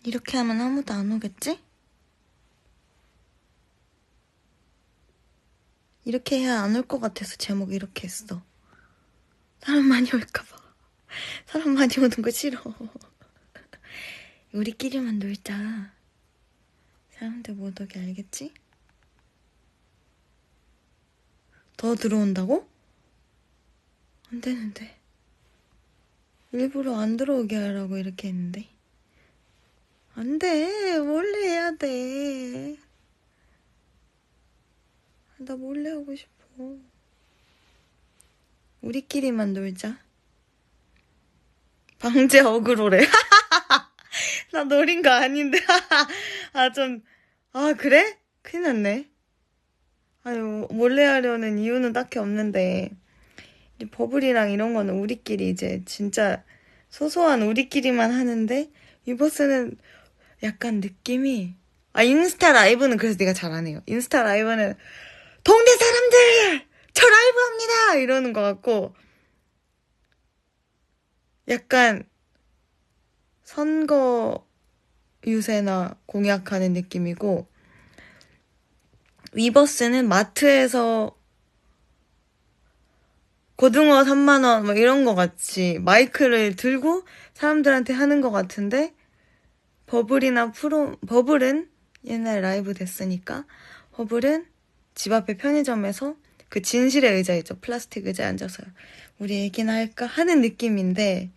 이렇게 하면 아무도 안 오겠지? 이렇게 해야 안 올 것 같아서 제목 이렇게 했어. 사람 많이 올까봐. 사람 많이 오는 거 싫어. 우리끼리만 놀자. 사람들 못 오게, 알겠지? 더 들어온다고? 안 되는데. 일부러 안 들어오게 하라고 이렇게 했는데. 안 돼. 몰래 해야 돼. 나 몰래 하고 싶어. 우리끼리만 놀자. 방제 어그로래. 나 노린 거 아닌데. 그래? 큰일 났네. 아유, 몰래 하려는 이유는 딱히 없는데. 이제 버블이랑 이런 거는 우리끼리 이제 진짜 소소한 우리끼리만 하는데, 위버스는 약간 느낌이, 인스타 라이브는 그래서 네가 잘하네요. 인스타 라이브는 동네 사람들! 저 라이브 합니다! 이러는 것 같고, 약간 선거 유세나 공약하는 느낌이고, 위버스는 마트에서 고등어 3만원 뭐 이런 거 같이 마이크를 들고 사람들한테 하는 것 같은데, 버블은 옛날 라이브 됐으니까, 버블은 집 앞에 편의점에서 그 진실의 의자 있죠. 플라스틱 의자에 앉아서 우리 얘기나 할까 하는 느낌인데,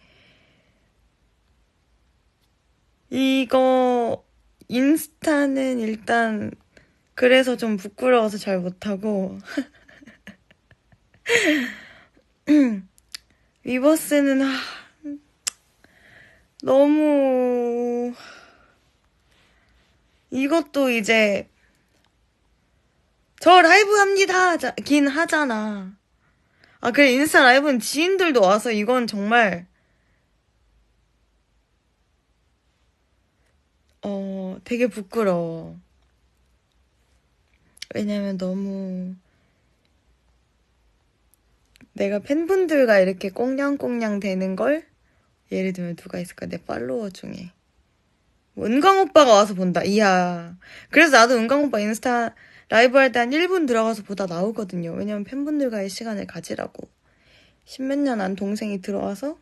이거 인스타는 일단 그래서 좀 부끄러워서 잘 못하고, 위버스는 너무, 이것도 이제 저 라이브 합니다 긴 하잖아. 그래, 인스타 라이브는 지인들도 와서 이건 정말 되게 부끄러워. 왜냐면 너무 내가 팬분들과 이렇게 꽁냥꽁냥 되는 걸, 예를 들면 누가 있을까? 내 팔로워 중에 은광 오빠가 와서 본다. 이야. 그래서 나도 은광 오빠 인스타 라이브 할 때 한 1분 들어가서 보다 나오거든요. 왜냐면 팬분들과의 시간을 가지라고. 십몇 년 안 동생이 들어와서,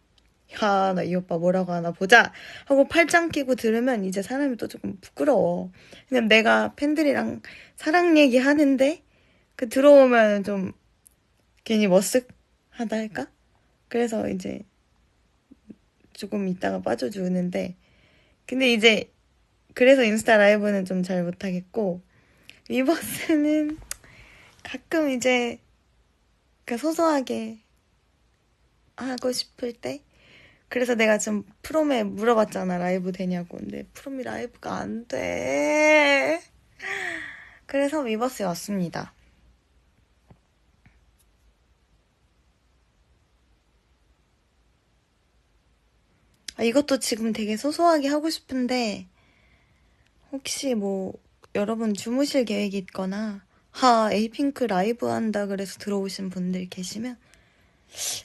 야, 나 이 오빠 뭐라고 하나 보자 하고 팔짱 끼고 들으면 이제 사람이 또 조금 부끄러워. 그냥 내가 팬들이랑 사랑 얘기 하는데 들어오면 좀 괜히 머쓱하다 할까? 그래서 이제 조금 있다가 빠져주는데, 근데 이제 그래서 인스타 라이브는 좀 잘 못하겠고, 위버스는 가끔 이제 소소하게 하고 싶을 때, 그래서 내가 지금 프롬에 물어봤잖아, 라이브 되냐고. 근데 프롬이 라이브가 안 돼. 그래서 위버스에 왔습니다. 이것도 지금 되게 소소하게 하고 싶은데, 혹시 뭐 여러분 주무실 계획이 있거나 에이핑크 라이브 한다 그래서 들어오신 분들 계시면,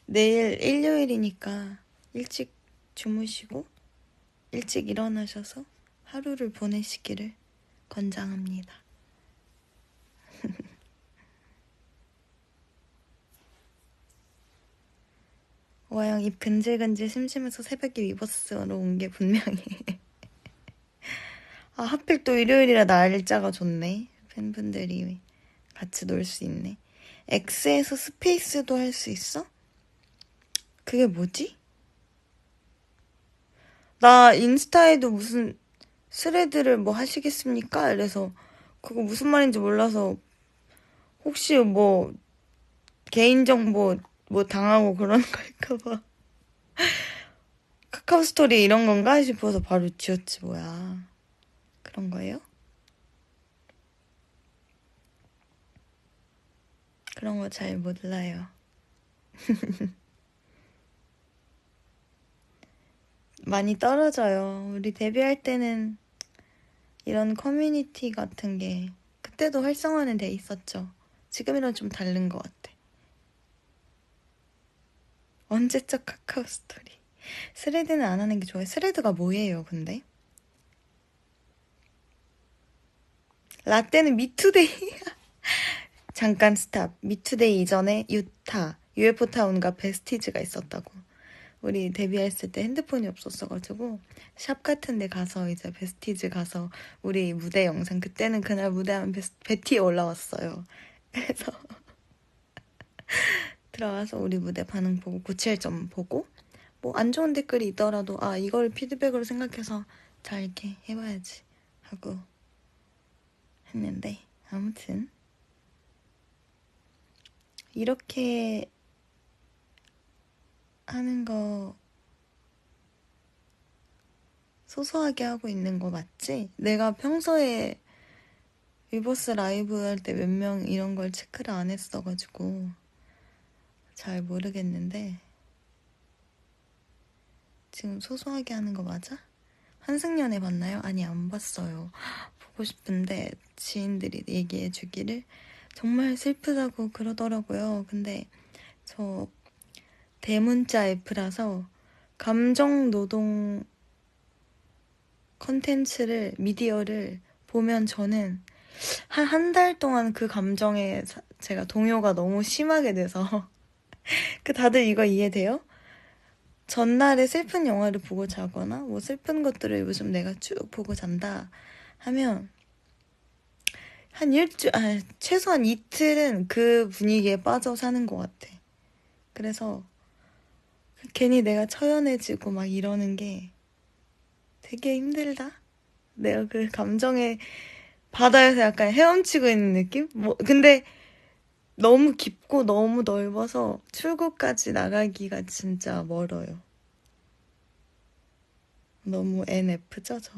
내일 일요일이니까 일찍 주무시고 일찍 일어나셔서 하루를 보내시기를 권장합니다. 와영 입 근질근질 심심해서 새벽에 위버스로 온 게 분명히. 하필 또 일요일이라 날짜가 좋네. 팬분들이 같이 놀 수 있네. X에서 스페이스도 할 수 있어? 그게 뭐지? 나 인스타에도 무슨 스레드를 뭐 하시겠습니까? 이래서 그거 무슨 말인지 몰라서, 혹시 뭐 개인정보 뭐 당하고 그러는 걸까봐 카카오 스토리 이런 건가 싶어서 바로 지웠지. 뭐야, 그런 거예요? 그런 거 잘 몰라요. 많이 떨어져요. 우리 데뷔할 때는 이런 커뮤니티 같은 게 그때도 활성화는 돼 있었죠. 지금이랑 좀 다른 것 같아. 언제적 카카오 스토리. 스레드는 안 하는 게 좋아요. 스레드가 뭐예요, 근데? 라떼는 미투데이. 잠깐 스탑. 미투데이 이전에 유타, UFO타운과 베스티즈가 있었다고. 우리 데뷔했을 때 핸드폰이 없었어가지고 샵 같은 데 가서 이제 베스티즈 가서 우리 무대 영상, 그때는 그날 무대하면 베티에 올라왔어요. 그래서 들어가서 우리 무대 반응 보고 고칠 점 보고 뭐 안 좋은 댓글이 있더라도 아 이걸 피드백으로 생각해서 잘 이렇게 해봐야지 하고 했는데, 아무튼 이렇게 하는 거 소소하게 하고 있는 거 맞지? 내가 평소에 위버스 라이브 할 때 몇 명 이런 걸 체크를 안 했어가지고 잘 모르겠는데 지금 소소하게 하는 거 맞아? 환승연애 봤나요? 아니, 안 봤어요. 보고 싶은데 지인들이 얘기해 주기를 정말 슬프다고 그러더라고요. 근데 저 대문자 F라서 감정 노동 컨텐츠를, 미디어를 보면 저는 한 달 동안 그 감정에 제가 동요가 너무 심하게 돼서 그 다들 이거 이해돼요? 전날에 슬픈 영화를 보고 자거나 뭐 슬픈 것들을 요즘 내가 쭉 보고 잔다 하면 한 최소한 이틀은 그 분위기에 빠져 사는 것 같아. 그래서 괜히 내가 처연해지고 막 이러는 게 되게 힘들다. 내가 그 감정의 바다에서 약간 헤엄치고 있는 느낌? 뭐 근데 너무 깊고 너무 넓어서 출구까지 나가기가 진짜 멀어요. 너무 NF죠, 저.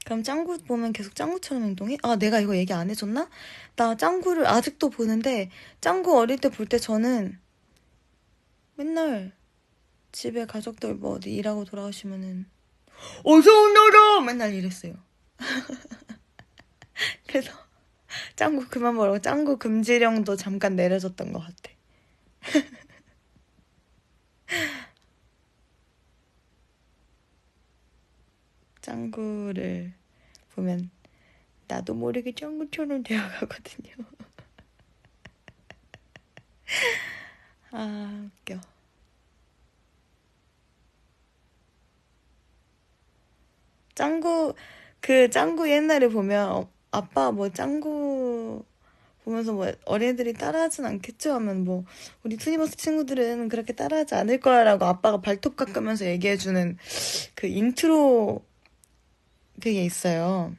그럼 짱구 보면 계속 짱구처럼 행동해? 아, 내가 이거 얘기 안 해줬나? 나 짱구를 아직도 보는데, 짱구 어릴 때 볼 때 저는 맨날 집에 가족들 뭐 어디 일하고 돌아오시면은 어서 오너라! 맨날 이랬어요. 그래서 짱구 그만 보라고 짱구 금지령도 잠깐 내려졌던 것 같아. 짱구를 보면 나도 모르게 짱구처럼 되어가거든요. 아, 웃겨. 짱구 옛날에 보면 아빠 뭐 짱구 보면서 뭐 어린애들이 따라하진 않겠죠 하면 뭐 우리 투니버스 친구들은 그렇게 따라하지 않을 거야라고 아빠가 발톱 깎으면서 얘기해주는 그 인트로 그게 있어요.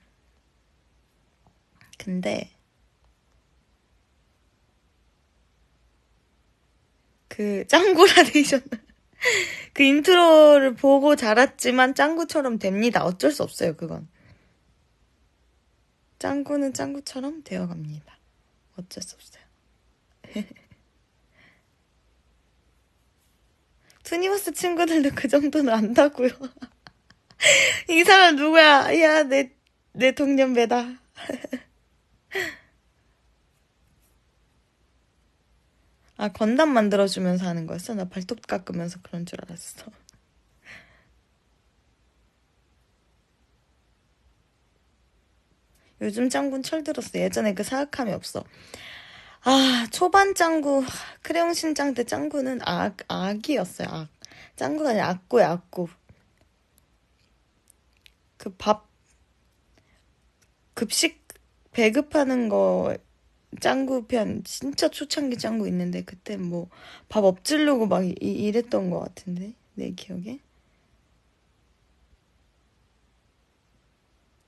근데 그 짱구라데이션 그 인트로를 보고 자랐지만 짱구처럼 됩니다. 어쩔 수 없어요, 그건. 짱구는 짱구처럼 되어갑니다. 어쩔 수 없어요. 투니버스 친구들도 그 정도는 안다고요. 이 사람 누구야? 야, 내 동년배다. 아, 건담 만들어주면서 하는 거였어? 나 발톱 깎으면서 그런 줄 알았어. 요즘 짱구는 철들었어. 예전에 그 사악함이 없어. 아, 초반 짱구, 크레용 신장 때 짱구는 악이었어요, 악. 짱구가 아니라 악구야, 악구. 그 급식 배급하는 거, 짱구 편, 진짜 초창기 짱구 있는데, 그때 뭐, 밥 엎질르고 막 이랬던 것 같은데, 내 기억에.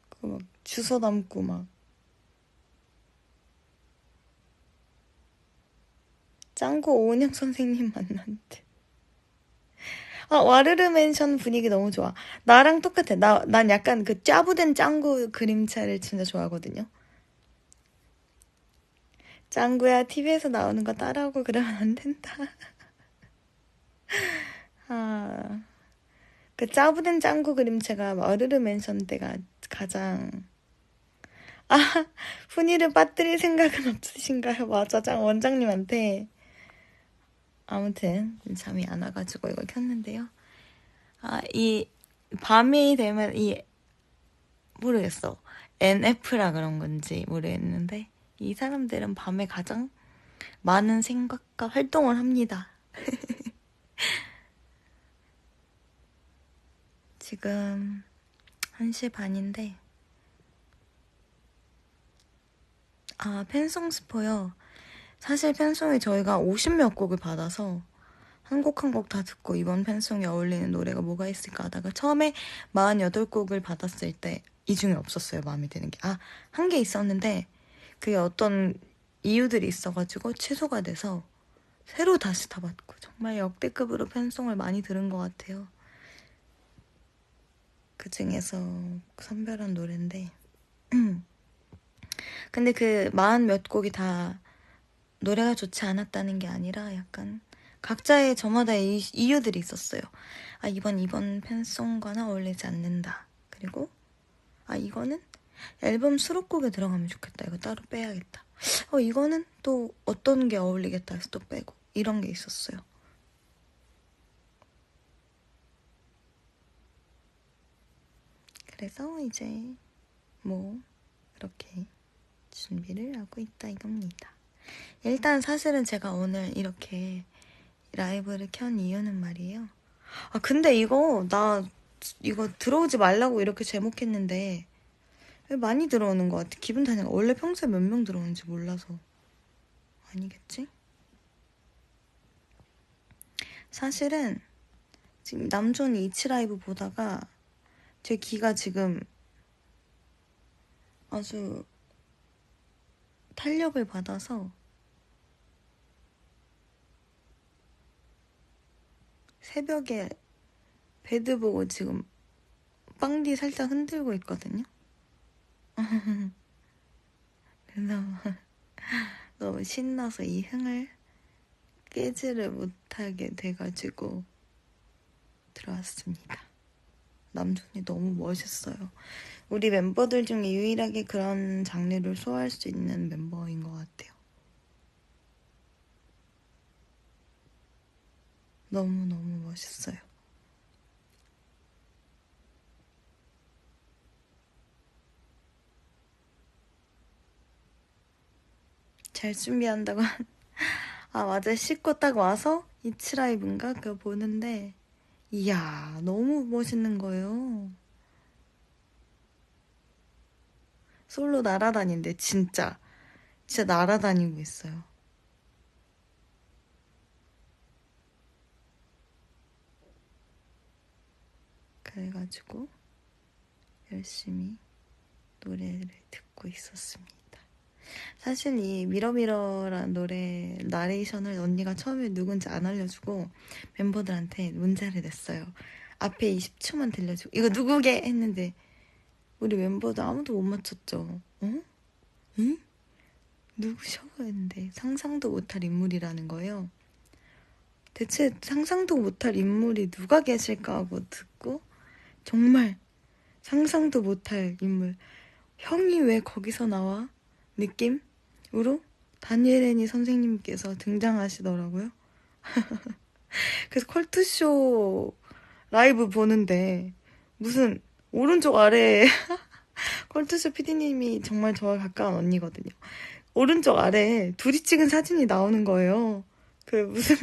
그 막, 주워 담고 막. 짱구 오은영 선생님 만났는데. 아, 와르르 맨션 분위기 너무 좋아. 나랑 똑같아. 난 약간 그 짜부된 짱구 그림체를 진짜 좋아하거든요. 짱구야, TV에서 나오는 거 따라오고 그러면 안 된다. 아, 그 짜부된 짱구 그림체가 와르르 맨션 때가 가장. 아, 훈이를 빠뜨릴 생각은 없으신가요? 맞아, 원장님한테. 아무튼 잠이 안 와가지고 이걸 켰는데요. 아, 밤이 되면 모르겠어. NF라 그런 건지 모르겠는데 이 사람들은 밤에 가장 많은 생각과 활동을 합니다. 지금 1시 반인데 팬송 스포요. 사실 팬송에 저희가 50몇 곡을 받아서 한 곡 한 곡 다 듣고 이번 팬송에 어울리는 노래가 뭐가 있을까 하다가 처음에 48곡을 받았을 때 이 중에 없었어요. 마음에 드는 게. 한 개 있었는데 그게 어떤 이유들이 있어가지고 취소가 돼서 새로 다시 다 받고 정말 역대급으로 팬송을 많이 들은 것 같아요. 그 중에서 선별한 노래인데 근데 그 40몇 곡이 다 노래가 좋지 않았다는 게 아니라 약간 각자의 저마다의 이유들이 있었어요. 이번 팬송과는 어울리지 않는다. 그리고 이거는 앨범 수록곡에 들어가면 좋겠다. 이거 따로 빼야겠다. 이거는 또 어떤 게 어울리겠다 해서 또 빼고 이런 게 있었어요. 그래서 이제 뭐 이렇게 준비를 하고 있다 이겁니다. 일단 사실은 제가 오늘 이렇게 라이브를 켠 이유는 말이에요. 근데 이거 들어오지 말라고 이렇게 제목했는데 많이 들어오는 것 같아. 기분 탓인가? 원래 평소에 몇 명 들어오는지 몰라서. 아니겠지? 사실은 지금 남존이 이치 라이브 보다가 제 귀가 지금 아주 탄력을 받아서 새벽에 베드 보고 지금 빵디 살짝 흔들고 있거든요. 그래서 너무 신나서 이 흥을 깨지를 못하게 돼가지고 들어왔습니다. 남존이 너무 멋있어요. 우리 멤버들 중에 유일하게 그런 장르를 소화할 수 있는 멤버인 것 같아요. 너무너무 멋있어요. 잘 준비한다고 맞아. 씻고 딱 와서 이치라이브인가 그거 보는데 이야 너무 멋있는 거예요. 솔로 날아다니는데 진짜 날아다니고 있어요. 그래가지고 열심히 노래를 듣고 있었습니다. 사실 이 미러미러라는 노래 나레이션을 언니가 처음에 누군지 안 알려주고 멤버들한테 문제를 냈어요. 앞에 20초만 들려주고 이거 누구게 했는데 우리 멤버들 아무도 못 맞췄죠. 응? 누구셔? 했는데 상상도 못할 인물이라는 거예요. 대체 상상도 못할 인물이 누가 계실까 하고 듣고 정말 상상도 못할 인물. 형이 왜 거기서 나와? 느낌으로 다니엘 애니 선생님께서 등장하시더라고요. 그래서 컬투쇼 라이브 보는데 무슨 오른쪽 아래에 컬투쇼 PD님이 정말 저와 가까운 언니거든요. 오른쪽 아래에 둘이 찍은 사진이 나오는 거예요. 그 무슨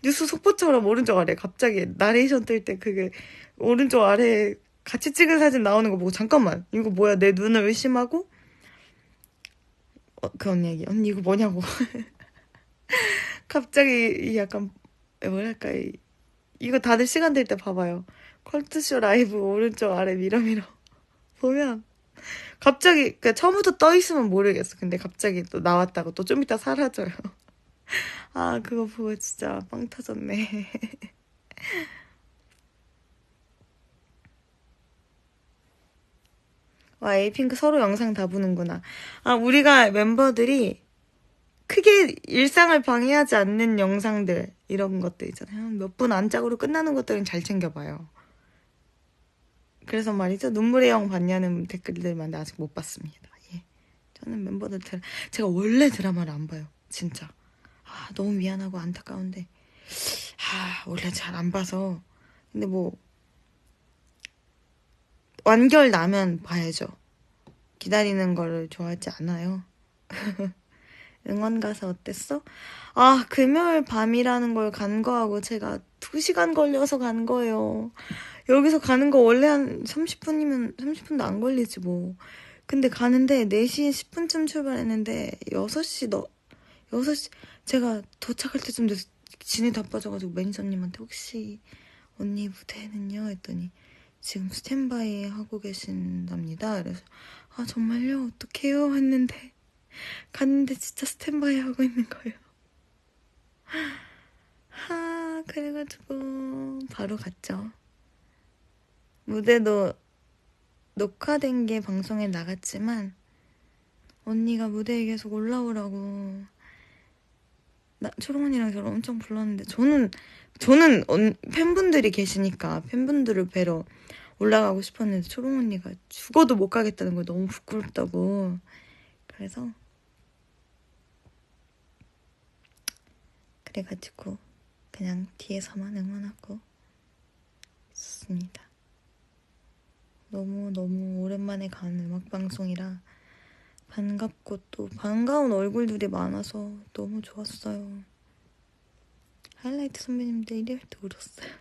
뉴스 속보처럼 오른쪽 아래 갑자기 나레이션 뜰 때 그게 오른쪽 아래에 같이 찍은 사진 나오는 거 보고 잠깐만 이거 뭐야 내 눈을 의심하고 그 언니 얘기 언니 이거 뭐냐고 갑자기 약간 뭐랄까 이거 다들 시간 될 때 봐봐요. 컬투쇼 라이브 오른쪽 아래 미러미러 보면 갑자기 처음부터 떠 있으면 모르겠어. 근데 갑자기 또 나왔다고 또 좀 이따 사라져요. 그거 보고 진짜 빵 터졌네. 와, 에이핑크 서로 영상 다 보는구나. 우리가 멤버들이 크게 일상을 방해하지 않는 영상들, 이런 것들 있잖아요. 몇 분 안짝으로 끝나는 것들은 잘 챙겨봐요. 그래서 말이죠. 눈물의 영 봤냐는 댓글들 많은데 아직 못 봤습니다. 예. 저는 멤버들 제가 원래 드라마를 안 봐요. 진짜. 너무 미안하고 안타까운데. 원래 잘 안 봐서. 근데 뭐 완결 나면 봐야죠. 기다리는 거를 좋아하지 않아요. 응원 가서 어땠어? 아, 금요일 밤이라는 걸 간거하고 제가 2시간 걸려서 간 거예요. 여기서 가는 거 원래 한 30분이면 30분도 안 걸리지 뭐. 근데 가는데 4시 10분쯤 출발했는데 6시 제가 도착할 때쯤 돼서 진이 다 빠져가지고 매니저님한테 혹시 언니 무대는요? 했더니 지금 스탠바이 하고 계신답니다. 그래서 아 정말요? 어떡해요? 했는데 갔는데 진짜 스탠바이 하고 있는 거예요. 그래가지고 바로 갔죠. 무대도 녹화된 게 방송에 나갔지만 언니가 무대에 계속 올라오라고 초롱 언니랑 저를 엄청 불렀는데 저는 팬분들이 계시니까 팬분들을 뵈러 올라가고 싶었는데 초롱 언니가 죽어도 못 가겠다는 걸 너무 부끄럽다고. 그래서 그래가지고 그냥 뒤에서만 응원하고 있었습니다. 너무 오랜만에 가는 음악방송이라 반갑고 또 반가운 얼굴들이 많아서 너무 좋았어요. 하이라이트 선배님들 1위 때 울었어요.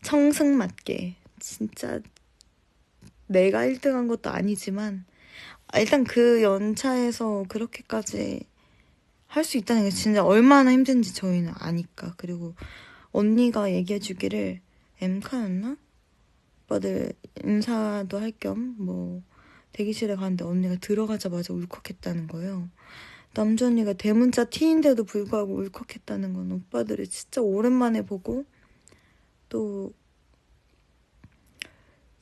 청승맞게 진짜 내가 1등한 것도 아니지만 일단 그 연차에서 그렇게까지 할 수 있다는 게 진짜 얼마나 힘든지 저희는 아니까. 그리고 언니가 얘기해주기를 엠카였나? 오빠들 인사도 할 겸 뭐 대기실에 갔는데 언니가 들어가자마자 울컥했다는 거예요. 남주 언니가 대문자 T인데도 불구하고 울컥했다는 건 오빠들을 진짜 오랜만에 보고 또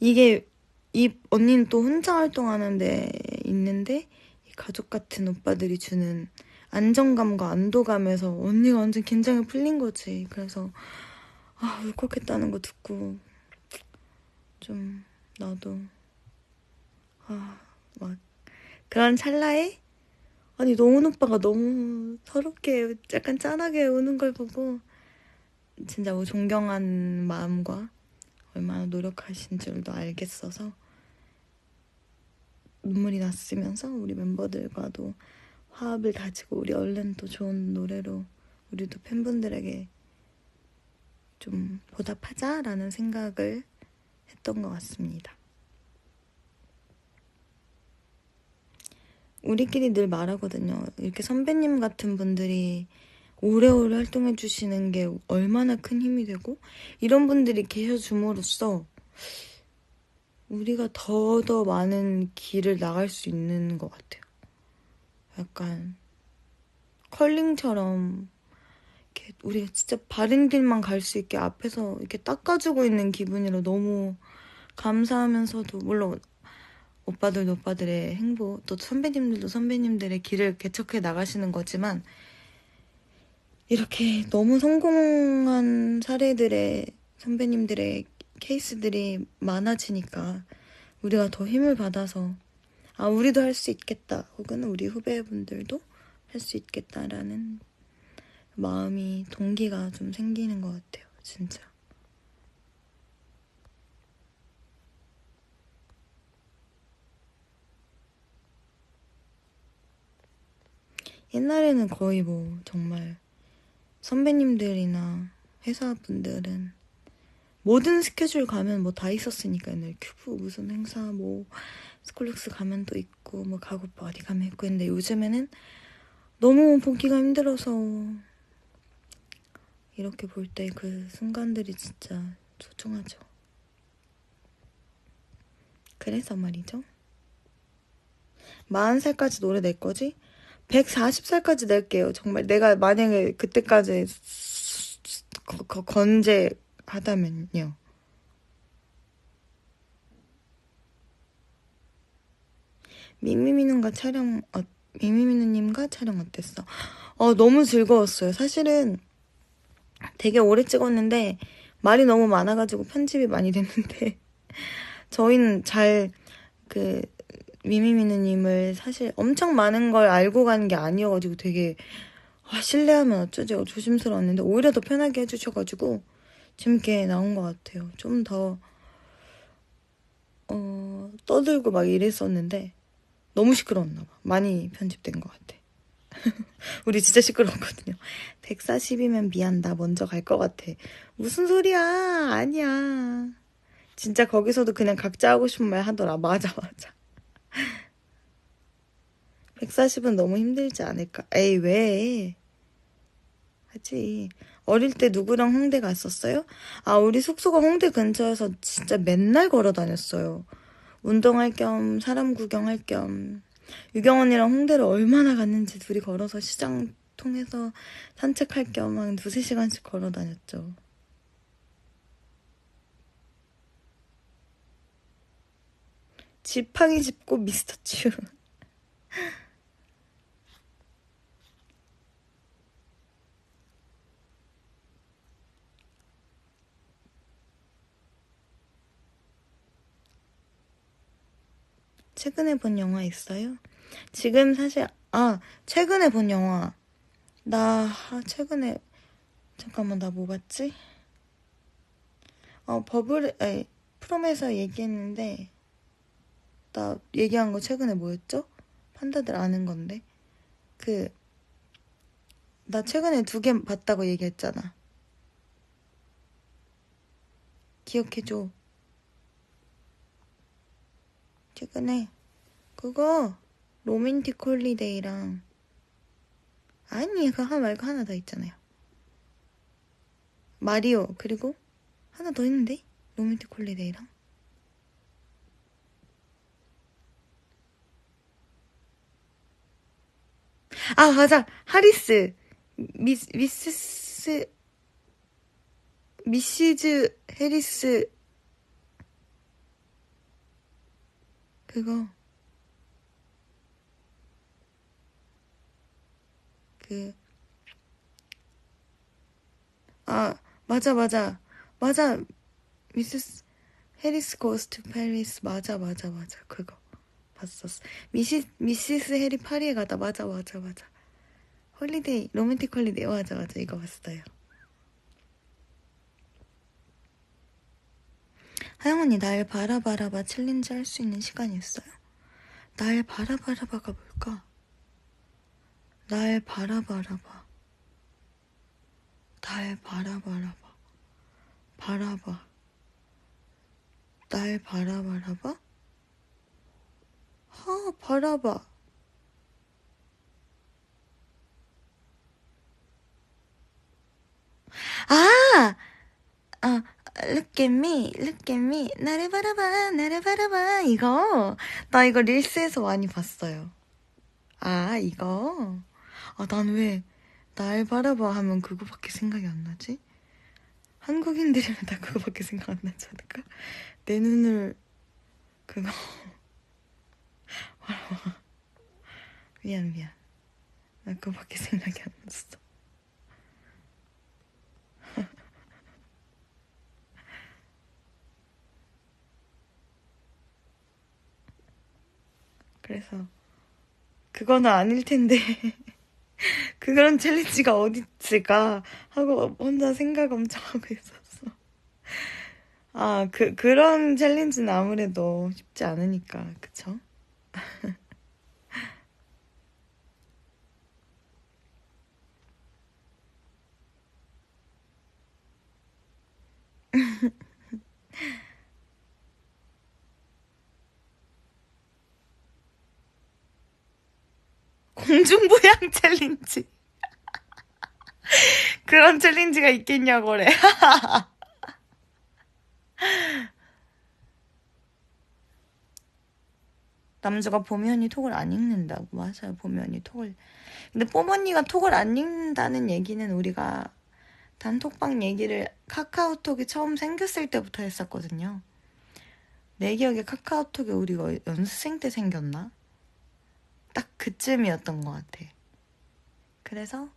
이게 이 언니는 또 혼자 활동하는데 있는데 이 가족 같은 오빠들이 주는 안정감과 안도감에서 언니가 완전 긴장이 풀린 거지. 그래서 울컥했다는 거 듣고 좀 나도 막 그런 찰나에 아니 노은 오빠가 너무 서럽게 약간 짠하게 우는 걸 보고 진짜 뭐 존경하는 마음과 얼마나 노력하신 줄도 알겠어서 눈물이 났으면서 우리 멤버들과도 화합을 다지고 우리 얼른 또 좋은 노래로 우리도 팬분들에게 좀 보답하자라는 생각을 했던 것 같습니다. 우리끼리 늘 말하거든요. 이렇게 선배님 같은 분들이 오래오래 활동해 주시는 게 얼마나 큰 힘이 되고 이런 분들이 계셔줌으로써 우리가 더 많은 길을 나갈 수 있는 것 같아요. 약간 컬링처럼 이렇게 우리가 진짜 바른 길만 갈 수 있게 앞에서 이렇게 닦아주고 있는 기분이라 너무 감사하면서도 물론 오빠들도 오빠들의 행복, 또 선배님들도 선배님들의 길을 개척해 나가시는 거지만 이렇게 너무 성공한 사례들의 선배님들의 케이스들이 많아지니까 우리가 더 힘을 받아서 우리도 할 수 있겠다 혹은 우리 후배분들도 할 수 있겠다라는 마음이 동기가 좀 생기는 것 같아요. 진짜. 옛날에는 거의 뭐 정말 선배님들이나 회사분들은 모든 스케줄 가면 뭐 다 있었으니까 옛날 큐브 무슨 행사 뭐 스콜룩스 가면 또 있고 뭐 가고파 어디 가면 있고 했는데 요즘에는 너무 보기가 힘들어서 이렇게 볼 때 그 순간들이 진짜 소중하죠. 그래서 말이죠. 40살까지 노래 낼 거지? 140살까지 낼게요. 정말 내가 만약에 그때까지 건재하다면요. 미미미누님과 촬영 어땠어? 너무 즐거웠어요. 사실은 되게 오래 찍었는데 말이 너무 많아가지고 편집이 많이 됐는데 저희는 미미미누님을 사실 엄청 많은 걸 알고 가는 게 아니어가지고 되게 실례하면 어쩌지 조심스러웠는데 오히려 더 편하게 해주셔가지고 재밌게 나온 것 같아요. 좀 더 떠들고 막 이랬었는데 너무 시끄러웠나 봐. 많이 편집된 것 같아. 우리 진짜 시끄러웠거든요. 140이면 미안, 나 먼저 갈 것 같아. 무슨 소리야? 아니야. 진짜 거기서도 그냥 각자 하고 싶은 말 하더라. 맞아, 맞아. 140은 너무 힘들지 않을까? 에이, 왜? 하지. 어릴 때 누구랑 홍대 갔었어요? 아, 우리 숙소가 홍대 근처여서 진짜 맨날 걸어 다녔어요. 운동할 겸, 사람 구경할 겸. 유경 언니랑 홍대를 얼마나 갔는지 둘이 걸어서 시장 통해서 산책할 겸 한 두세 시간씩 걸어 다녔죠. 지팡이 짚고 미스터 츄. 최근에 본 영화 있어요? 지금 사실, 최근에 본 영화. 최근에, 잠깐만, 나 뭐 봤지? 프롬에서 얘기했는데, 나 얘기한 거 최근에 뭐였죠? 판다들 아는 건데. 나 최근에 2개 봤다고 얘기했잖아. 기억해줘. 최근에, 그거, 로맨틱 홀리데이랑, 아니, 그거 하나 말고 하나 더 있잖아요. 마리오, 그리고 하나 더 있는데? 로맨틱 홀리데이랑. 아, 맞아. 하리스. 미시즈 해리스. 그거. 그, 맞아, 맞아. 맞아. 미스 해리스 고스 투 페리스. 맞아, 맞아, 맞아. 그거. 봤었어. 미시스 해리 파리에 가다. 맞아, 맞아, 맞아. 홀리데이, 로맨틱 홀리데이. 맞아, 맞아. 이거 봤어요. 하영 언니, 날 바라바라봐 챌린지 할 수 있는 시간이 있어요? 날 바라바라봐가 뭘까? 날 바라바라봐. 날 바라바라봐. 바라봐. 날 바라바라봐? 바라봐. 아! 아, look at me, 나를 바라봐, 나를 바라봐, 이거. 나 이거 릴스에서 많이 봤어요. 이거? 난 왜, 날 바라봐 하면 그거밖에 생각이 안 나지? 한국인들이면 다 그거밖에 생각 안 나지 않을까? 내 눈을, 그거. 미안, 미안. 나 그거밖에 생각이 안 났어. 그래서, 그거는 아닐 텐데. 그런 챌린지가 어디 있을까? 하고 혼자 생각 엄청 하고 있었어. 그런 챌린지는 아무래도 쉽지 않으니까, 그쵸? 공중부양 챌린지. 그런 챌린지가 있겠냐고래. 남주가 봄이 언니 톡을 안 읽는다고. 맞아요, 봄이 언니 톡을. 근데 뽀 언니가 톡을 안 읽는다는 얘기는 우리가 단톡방 얘기를 카카오톡이 처음 생겼을 때부터 했었거든요. 내 기억에 카카오톡이 우리가 연습생 때 생겼나? 딱 그쯤이었던 것 같아. 그래서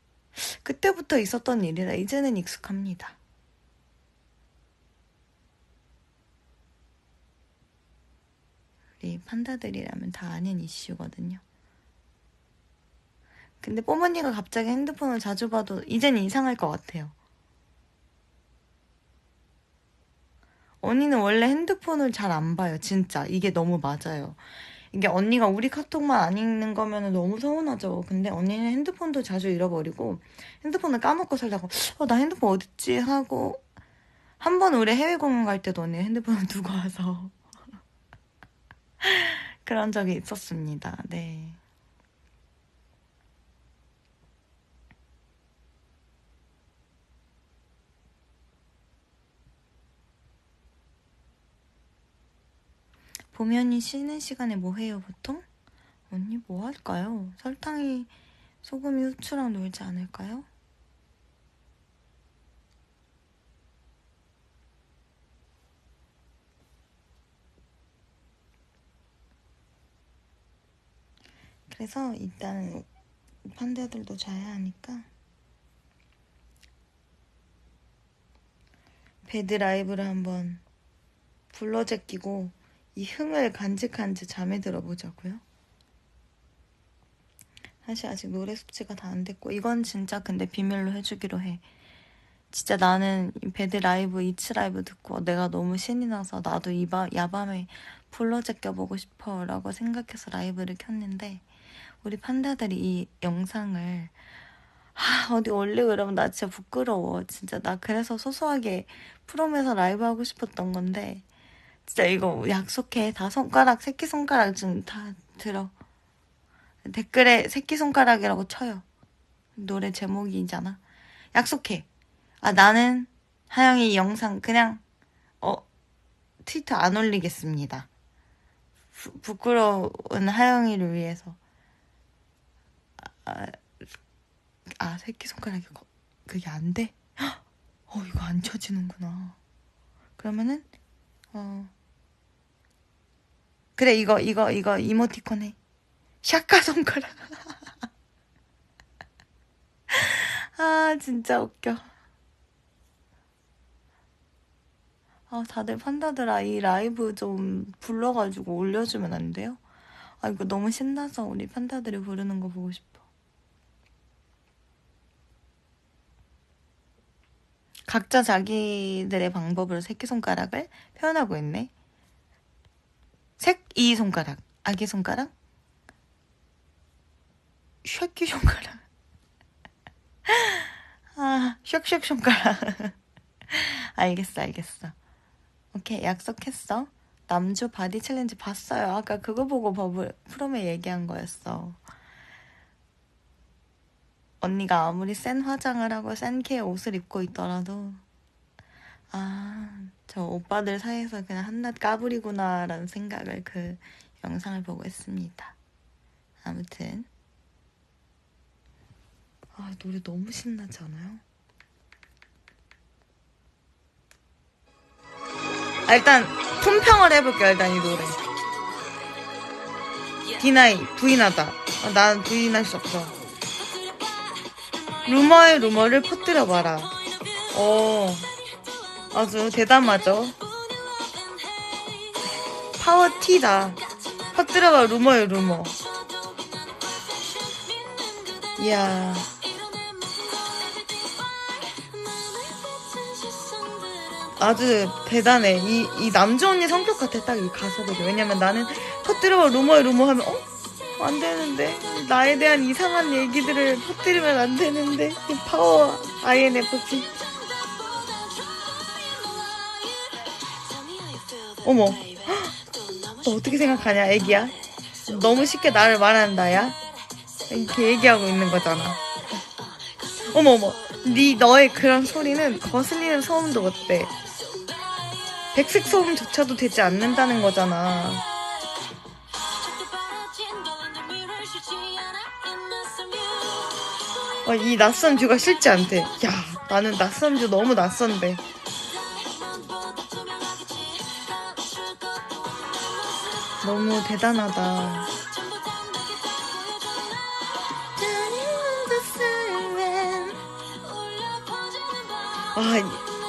그때부터 있었던 일이라 이제는 익숙합니다. 우리 판다들이라면 다 아는 이슈거든요. 근데 뽀머니가 갑자기 핸드폰을 자주 봐도 이제는 이상할 것 같아요. 언니는 원래 핸드폰을 잘 안 봐요. 진짜. 이게 너무 맞아요. 이게 언니가 우리 카톡만 안 읽는 거면 너무 서운하죠. 근데 언니는 핸드폰도 자주 잃어버리고 핸드폰을 까먹고 살다가 나 핸드폰 어딨지? 하고 한 번 우리 해외 공연 갈 때도 언니 핸드폰을 두고 와서 그런 적이 있었습니다. 네. 보면이 쉬는 시간에 뭐 해요, 보통? 언니 뭐 할까요? 설탕이, 소금이 후추랑 놀지 않을까요? 그래서 일단 판다들도 자야 하니까 배드 라이브를 한번 불러 제끼고 이 흥을 간직한 채 잠에 들어보자고요. 사실 아직 노래 숙지가 다 안 됐고 이건 진짜 근데 비밀로 해주기로 해. 진짜 나는 배드 라이브, 이츠 라이브 듣고 내가 너무 신이 나서 나도 야밤에 불러 제껴보고 싶어 라고 생각해서 라이브를 켰는데 우리 판다들이 이 영상을 어디 올리고 이러면 나 진짜 부끄러워. 진짜 나 그래서 소소하게 프롬에서 라이브 하고 싶었던 건데 진짜 이거 약속해. 다 손가락, 새끼손가락 좀 다 들어. 댓글에 새끼손가락이라고 쳐요. 노래 제목이잖아. 약속해. 나는 하영이 영상 그냥 트위터 안 올리겠습니다. 부끄러운 하영이를 위해서. 새끼손가락이 그게 안 돼? 이거 안 쳐지는구나. 그러면은 그래 이거 이모티콘 해. 샤카 손가락. 진짜 웃겨. 다들 판다들아 이 라이브 좀 불러가지고 올려주면 안 돼요? 이거 너무 신나서 우리 판다들이 부르는 거 보고 싶어. 각자 자기들의 방법으로 새끼손가락을 표현하고 있네. 새끼손가락, 아기손가락, 새끼손가락, 쉑쉑 손가락. 알겠어. 오케이, 약속했어. 남주 바디 챌린지 봤어요. 아까 그거 보고 프롬에 얘기한 거였어. 언니가 아무리 센 화장을 하고 센 케어 옷을 입고 있더라도 저 오빠들 사이에서 그냥 한낱 까불이구나 라는 생각을 그 영상을 보고 했습니다. 아무튼 노래 너무 신나지 않아요? 일단 품평을 해볼게요. 일단 이 노래 디나이 부인하다. 난 부인할 수 없어. 루머의 루머를 퍼뜨려봐라. 아주 대담하죠. 파워티다. 퍼뜨려봐 루머의 루머. 이야. 아주 대단해. 이 남주 언니 성격 같아. 딱 이 가사들이. 왜냐면 나는 퍼뜨려봐 루머의 루머 하면 안 되는데. 나에 대한 이상한 얘기들을 퍼뜨리면 안 되는데. 이 파워 INFP. 어머. 너 어떻게 생각하냐 애기야? 너무 쉽게 나를 말한다 야. 이렇게 얘기하고 있는 거잖아. 어머 너의 그런 소리는 거슬리는 소음도 못돼. 백색 소음조차도 되지 않는다는 거잖아. 이 낯선 뷰가 싫지 않대. 야, 나는 낯선 뷰 너무 낯선데. 너무 대단하다.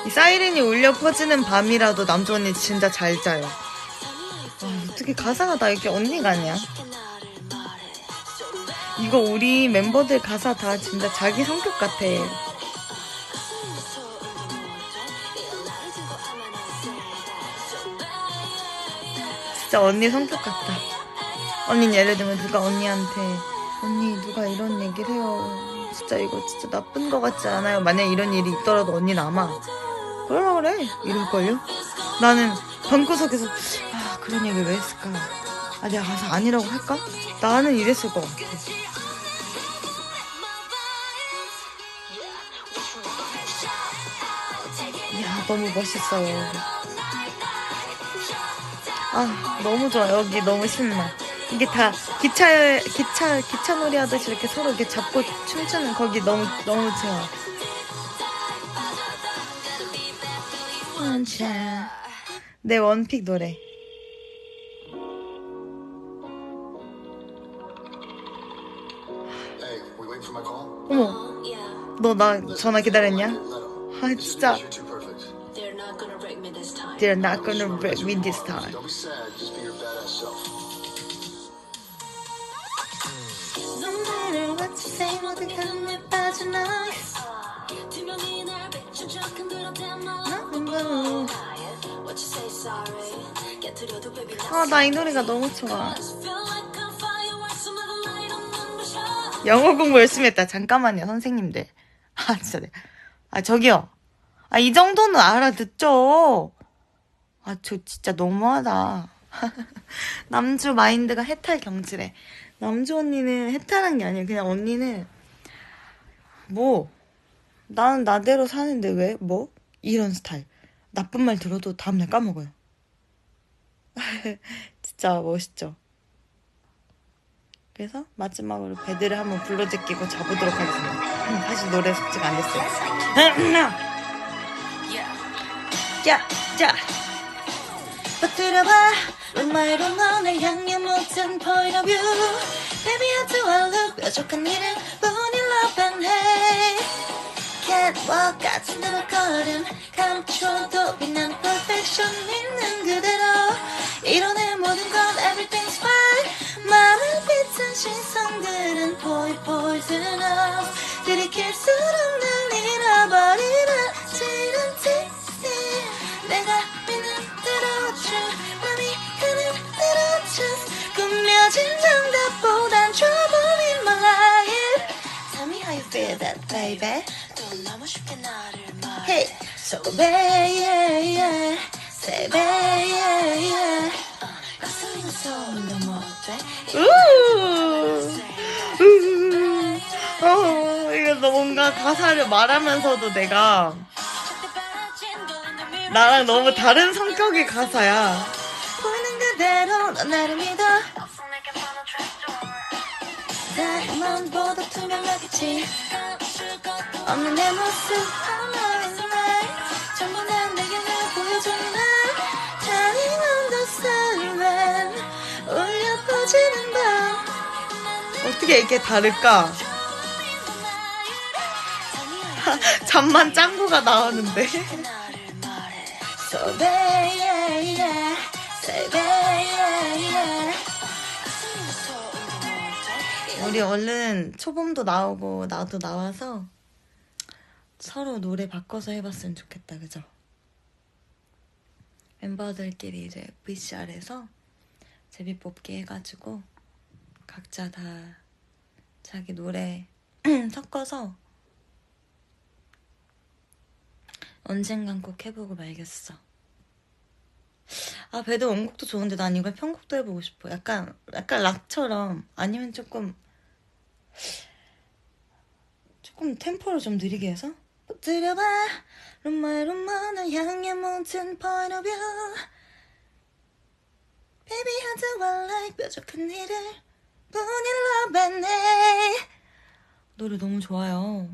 이 사이렌이 울려 퍼지는 밤이라도 남주 언니 진짜 잘 자요. 어떻게 가사가 다 이렇게 언니 같냐? 이거 우리 멤버들 가사 다 진짜 자기 성격 같아. 진짜 언니 성격 같다. 언니는 예를 들면 누가 언니한테 언니 누가 이런 얘기를 해요. 진짜 이거 진짜 나쁜 거 같지 않아요? 만약에 이런 일이 있더라도 언니는 아마 그러라 그래 이럴걸요? 나는 방구석에서 아 그런 얘기를 왜 했을까? 아 내가 가서 아니라고 할까? 나는 이랬을 것 같아. 이야 너무 멋있어요. 아 너무 좋아. 여기 너무 신나. 이게 다 기차놀이 하듯이 이렇게 서로 이렇게 잡고 춤추는 거기 너무 너무 좋아. 내 원픽 노래. 어머, 너 나 전화 기다렸냐? 아 진짜. They're not gonna break me this time. No matter what you say, 모든 감에 빠져나. 아, 나 이 노래가 너무 좋아. 영어 공부 열심히 했다. 잠깐만요, 선생님들. 아, 진짜. 아, 저기요. 아, 이 정도는 알아듣죠? 아, 저 진짜 너무하다. 남주 마인드가 해탈 경지래. 남주 언니는 해탈한 게 아니야. 그냥 언니는, 뭐, 나는 나대로 사는데 왜? 뭐? 이런 스타일. 나쁜 말 들어도 다음날 까먹어요. 진짜 멋있죠? 그래서 마지막으로 배드를 한번 불러제끼고 자보도록 하겠습니다. 사실 노래 숙지가 안 됐어요. 자, 자. 버텨봐. 롬마이로 너를 향해 모든 point of view. Baby, how do I look? 뾰족한 일을 뿐인 love and hate. Catwalk 같은 듯한 걸음 감춰도 빛나는 perfection 있는 그대로 이뤄내 모든 건 everything's fine. 마음을 비춘 시선들은 poisonous. 들이킬수록 날 잃어버리는 지는 티스. 내가 믿는 대로 true. 맘이 가는 대로 truth. 꾸며진 정답보단 trouble in my life. Tell me how you feel that baby. Hey, so baby, say baby. 이거 뭔가 가사를 말하면서도 내가 나랑 너무 다른 성격의 가사야. 보이는 그대로 넌 나를 믿어. 다른 마음보다 투명하겠지. 없는 내 모습 전부 난 내게 날 보여준 날 Turning on the siren 울려 퍼지는 밤. 어떻게 이게 다를까? 잠만 짱구가 나오는데. So baby, say baby. 우리 얼른 초봄도 나오고 나도 나와서 서로 노래 바꿔서 해봤으면 좋겠다. 그죠? 멤버들끼리 이제 VCR에서 제비뽑기 해가지고 각자 다 자기 노래 섞어서 언젠간 꼭 해보고 말겠어. 아, 배드 원곡도 좋은데 난 이걸 편곡도 해보고 싶어. 약간 락처럼. 아니면 조금 템포를 좀 느리게 해서. 들여봐 롬마 널 향해 모든 point of view. Baby how do I like 뾰족한 일을 뿐인 love and hate. 노래 너무 좋아요.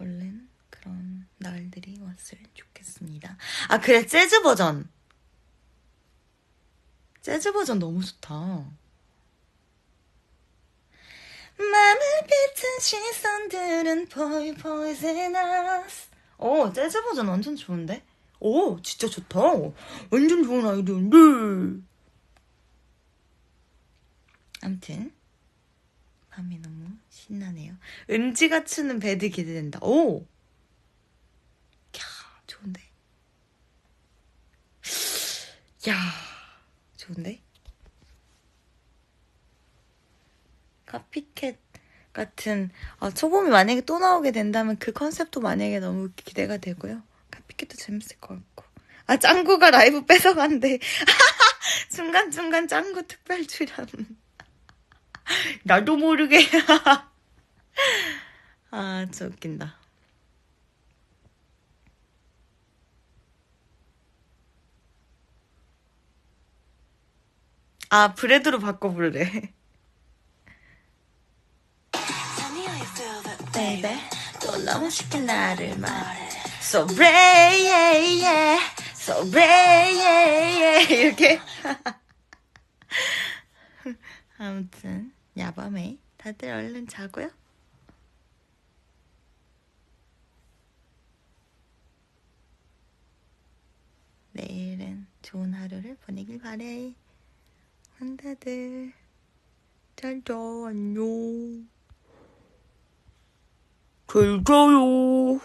얼른 그런 날들이 왔으면 좋겠습니다. 아 그래 재즈 버전 너무 좋다. 맘을 비튼 시선들은 poisonous. 오 재즈 버전 완전 좋은데? 오 진짜 좋다. 완전 좋은 아이디어인데. 암튼 밤이 너무 신나네요. 은지가 추는 배드 기대된다. 오 야, 좋은데? 카피캣 같은 초봄이 만약에 또 나오게 된다면 그 컨셉도 만약에 너무 기대가 되고요. 카피캣도 재밌을 것 같고. 아, 짱구가 라이브 뺏어간대. 중간중간 짱구 특별 출연. 나도 모르게. 아, 진짜 웃긴다. 아, 브레드로 바꿔 부르래. Baby, 또 너무 쉽게 나를 말해. So brave, yeah, yeah. So brave, yeah, yeah. 이렇게. 아무튼 야밤에 다들 얼른 자고요. 내일은 좋은 하루를 보내길 바래. 다들 잘 자, 안녕. 잘 자요.